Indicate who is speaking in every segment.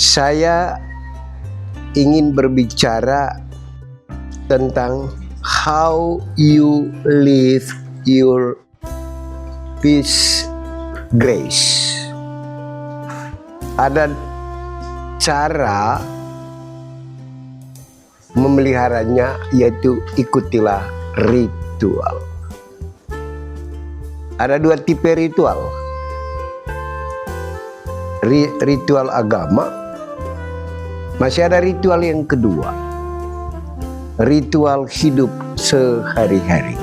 Speaker 1: Saya ingin berbicara tentang how you live your peace grace. Ada cara memeliharanya, yaitu ikutilah ritual. Ada dua tipe ritual. Ritual agama. Masih ada ritual yang kedua, ritual hidup sehari-hari.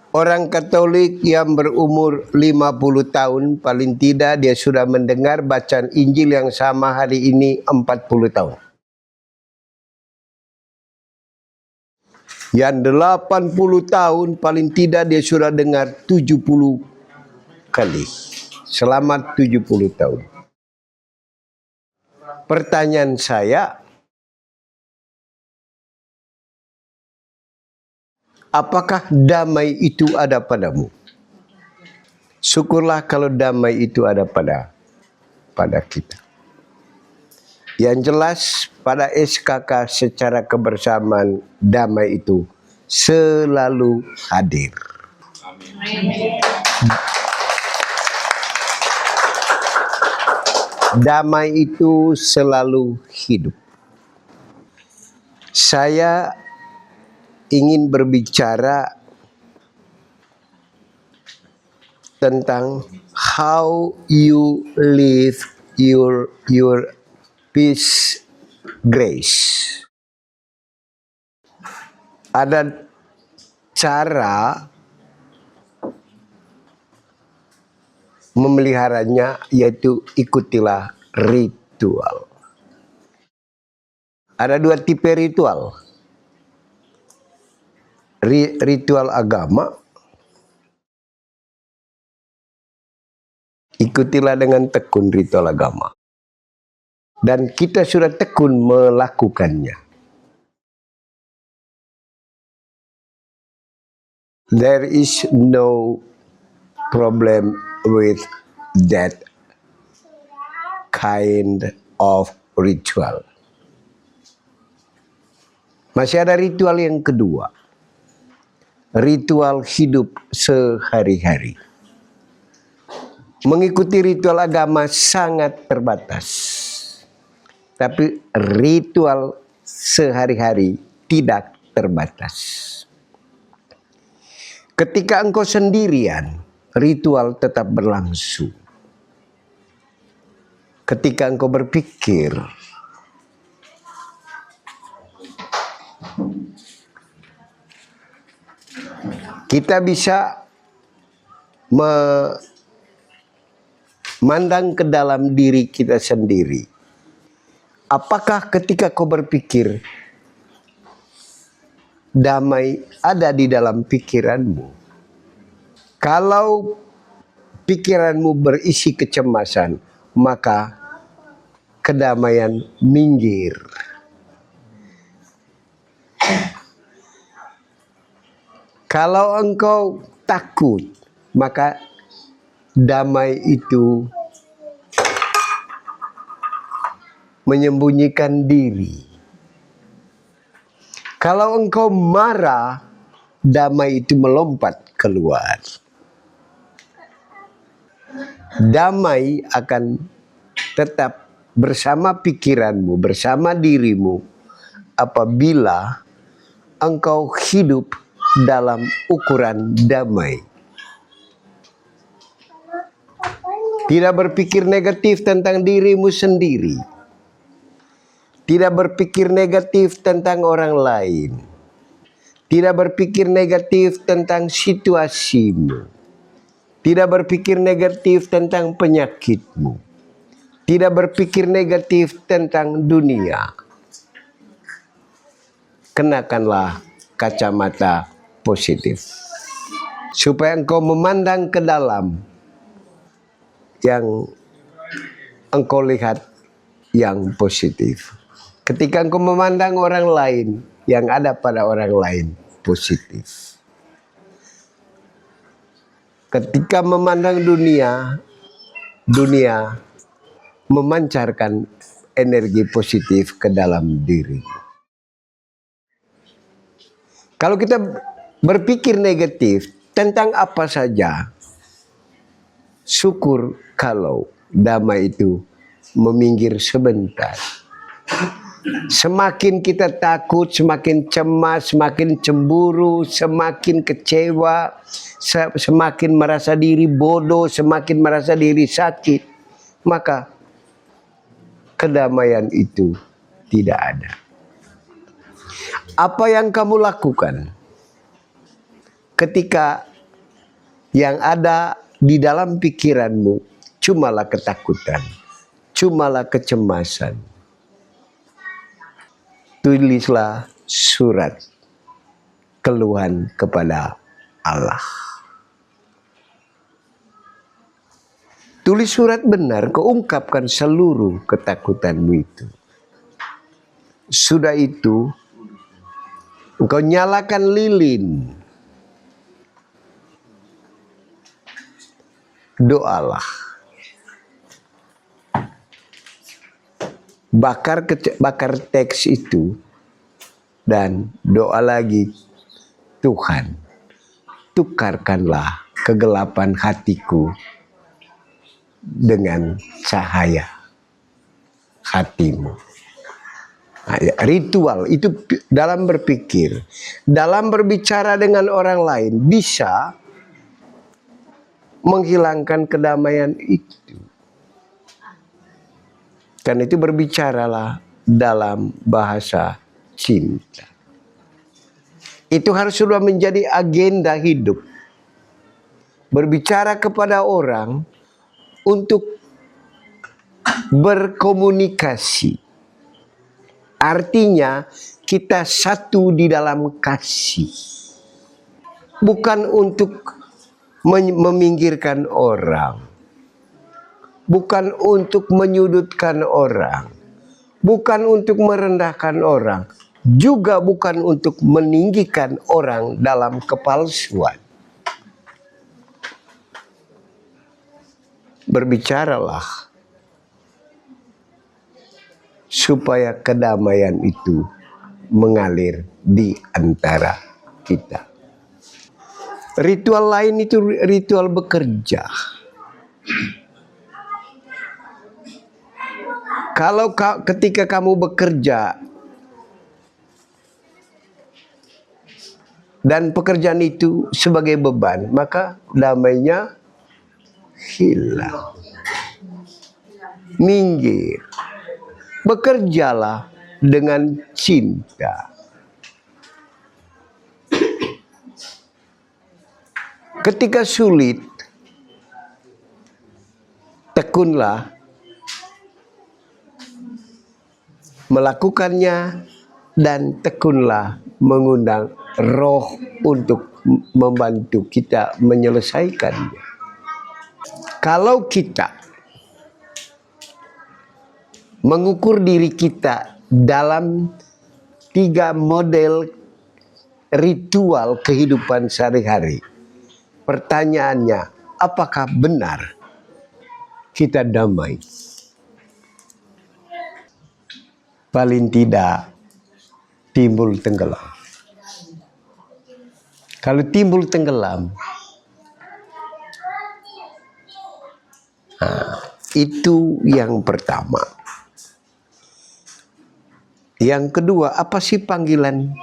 Speaker 1: Orang Katolik yang berumur 50 tahun, paling tidak dia sudah mendengar bacaan Injil yang sama hari ini 40 tahun. Yang 80 tahun, paling tidak dia sudah dengar 70 kali. Selamat 70 tahun. Pertanyaan saya, apakah damai itu ada padamu? Syukurlah kalau damai itu ada pada kita. Yang jelas pada SKK secara kebersamaan, damai itu selalu hadir. Damai itu selalu hidup. Saya ingin berbicara tentang how you live your peace grace. Ada cara memeliharanya, yaitu ikutilah ritual. Ada dua tipe ritual. Ritual agama, ikutilah dengan tekun ritual agama. Dan kita sudah tekun melakukannya. There is no problem with that kind of ritual. Masih ada ritual yang kedua, ritual hidup sehari-hari. Mengikuti ritual agama sangat terbatas, tapi ritual sehari-hari tidak terbatas. Ketika engkau sendirian, ritual tetap berlangsung. Ketika engkau berpikir, kita bisa memandang ke dalam diri kita sendiri. Apakah ketika kau berpikir, damai ada di dalam pikiranmu? Kalau pikiranmu berisi kecemasan, maka kedamaian minggir. Kalau engkau takut, maka damai itu menyembunyikan diri. Kalau engkau marah, damai itu melompat keluar. Damai akan tetap bersama pikiranmu, bersama dirimu, apabila engkau hidup dalam ukuran damai. Tidak berpikir negatif tentang dirimu sendiri. Tidak berpikir negatif tentang orang lain. Tidak berpikir negatif tentang situasimu. Tidak berpikir negatif tentang penyakitmu. tidak berpikir negatif tentang dunia. Kenakanlah kacamata positif, supaya engkau memandang ke dalam yang engkau lihat yang positif. Ketika engkau memandang orang lain, yang ada pada orang lain positif. Ketika memandang dunia, dunia memancarkan energi positif ke dalam diri. Kalau kita berpikir negatif tentang apa saja, syukur kalau damai itu meminggir sebentar. Semakin kita takut, semakin cemas, semakin cemburu, semakin kecewa, semakin merasa diri bodoh, semakin merasa diri sakit, maka kedamaian itu tidak ada. Apa yang kamu lakukan ketika yang ada di dalam pikiranmu cumalah ketakutan, cumalah kecemasan? Tulislah surat keluhan kepada Allah. Tulis surat benar, kau ungkapkan seluruh ketakutanmu itu. Sudah itu, engkau nyalakan lilin. Doalah. Bakar teks itu dan doa lagi, Tuhan, tukarkanlah kegelapan hatiku dengan cahaya hatimu. Nah, ritual itu dalam berpikir, dalam berbicara dengan orang lain bisa menghilangkan kedamaian itu. Karena itu berbicaralah dalam bahasa cinta. Itu harus sudah menjadi agenda hidup. Berbicara kepada orang untuk berkomunikasi. Artinya kita satu di dalam kasih. Bukan untuk meminggirkan orang. Bukan untuk menyudutkan orang, bukan untuk merendahkan orang, juga bukan untuk meninggikan orang dalam kepalsuan. Berbicaralah supaya kedamaian itu mengalir di antara kita. Ritual lain itu ritual bekerja. Kalau ketika kamu bekerja dan pekerjaan itu sebagai beban, maka damainya hilang. Minggir. Bekerjalah dengan cinta. Ketika sulit, tekunlah melakukannya dan tekunlah mengundang roh untuk membantu kita menyelesaikannya. Kalau kita mengukur diri kita dalam 3 model ritual kehidupan sehari-hari, pertanyaannya, apakah benar kita damai? Paling tidak timbul tenggelam. Kalau timbul tenggelam, itu yang pertama. Yang kedua, apa sih panggilan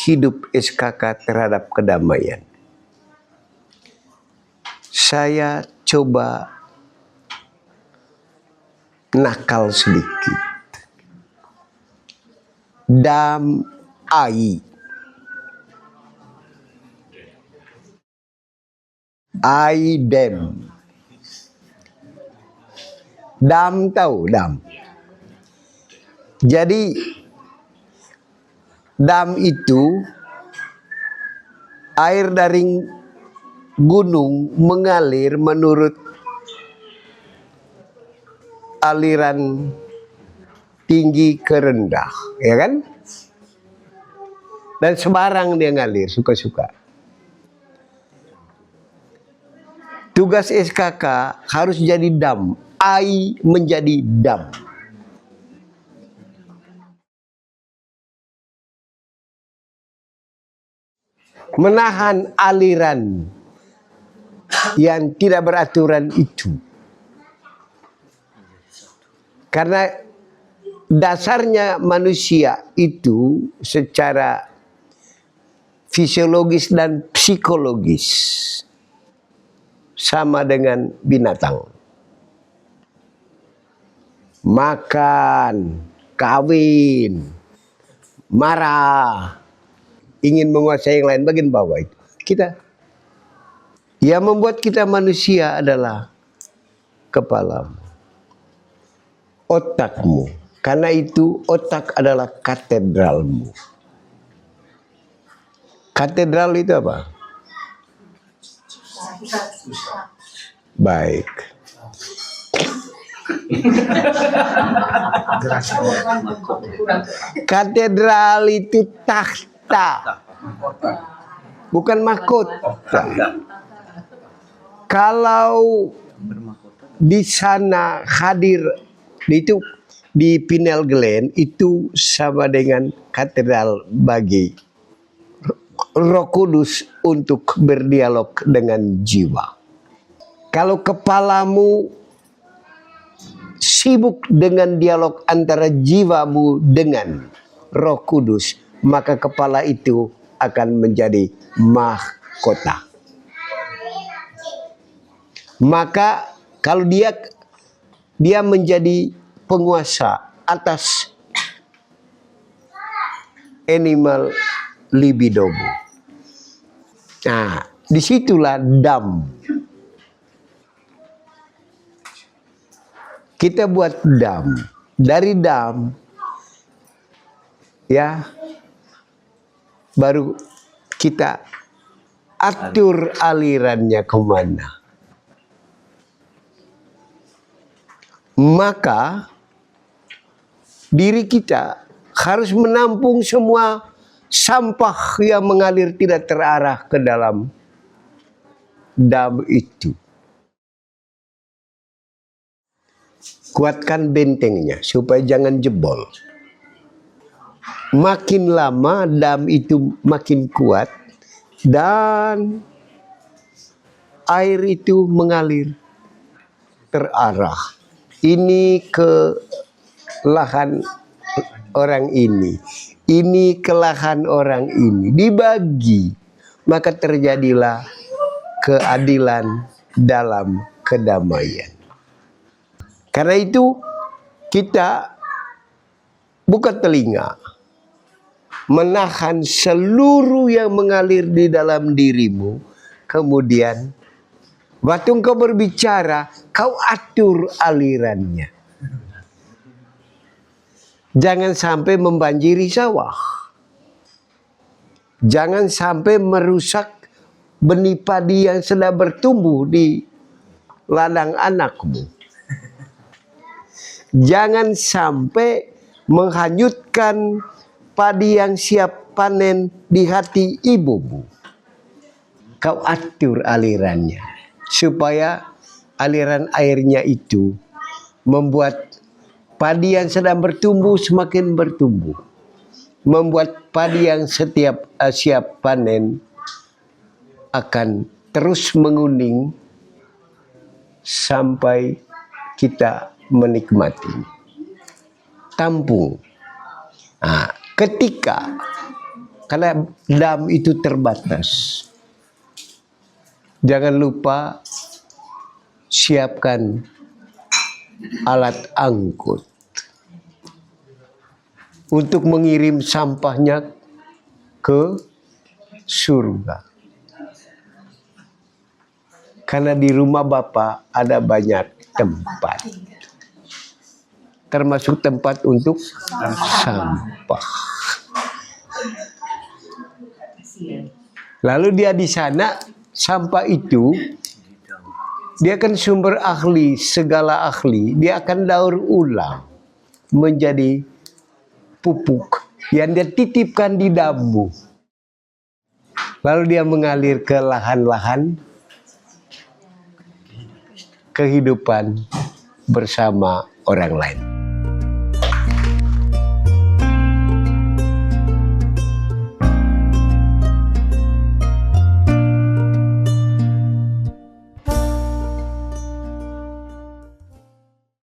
Speaker 1: hidup SKK terhadap kedamaian? Saya coba nakal sedikit. Damai. I dem. Dam, tahu dam? Jadi dam itu air dari gunung mengalir menurut aliran tinggi ke rendah, ya kan? Dan sembarang dia ngalir suka-suka. Tugas SKK harus jadi dam, AI menjadi dam. Menahan aliran yang tidak beraturan itu. Karena dasarnya manusia itu secara fisiologis dan psikologis sama dengan binatang. Makan, kawin, marah, ingin menguasai yang lain, bagian bawah itu kita. Yang membuat kita manusia adalah kepalamu, otakmu. Karena itu otak adalah katedralmu. Katedral itu apa? Baik. Katedral itu takhta, bukan mahkota. Kalau di sana hadir itu di Pineal Glen itu sama dengan katedral bagi Roh Kudus untuk berdialog dengan jiwa. Kalau kepalamu sibuk dengan dialog antara jiwamu dengan Roh Kudus, maka kepala itu akan menjadi mahkota. Maka kalau dia menjadi penguasa atas animal libidomu. Nah, disitulah dam. Kita buat dam. Dari dam, ya, baru kita atur alirannya kemana. Maka diri kita harus menampung semua sampah yang mengalir tidak terarah ke dalam dam itu. Kuatkan bentengnya supaya jangan jebol. Makin lama dam itu makin kuat dan air itu mengalir terarah. Ini ke lahan orang ini ke lahan orang ini, dibagi, maka terjadilah keadilan dalam kedamaian. Karena itu kita buka telinga, menahan seluruh yang mengalir di dalam dirimu, kemudian waktu engkau berbicara, kau atur alirannya. Jangan sampai membanjiri sawah. Jangan sampai merusak benih padi yang sedang bertumbuh di ladang anakmu. Jangan sampai menghanyutkan padi yang siap panen di hati ibumu. Kau atur alirannya supaya aliran airnya itu membuat padi yang sedang bertumbuh semakin bertumbuh. Membuat padi yang siap panen akan terus menguning sampai kita menikmati. Tampung. Nah, karena dam itu terbatas. Jangan lupa siapkan alat angkut untuk mengirim sampahnya ke surga. Karena di rumah Bapa ada banyak tempat. termasuk tempat untuk sampah. Lalu dia di sana, sampah itu dia kan sumber ahli, segala ahli, dia akan daur ulang menjadi pupuk yang dia titipkan di dabu. Lalu dia mengalir ke lahan-lahan kehidupan bersama orang lain.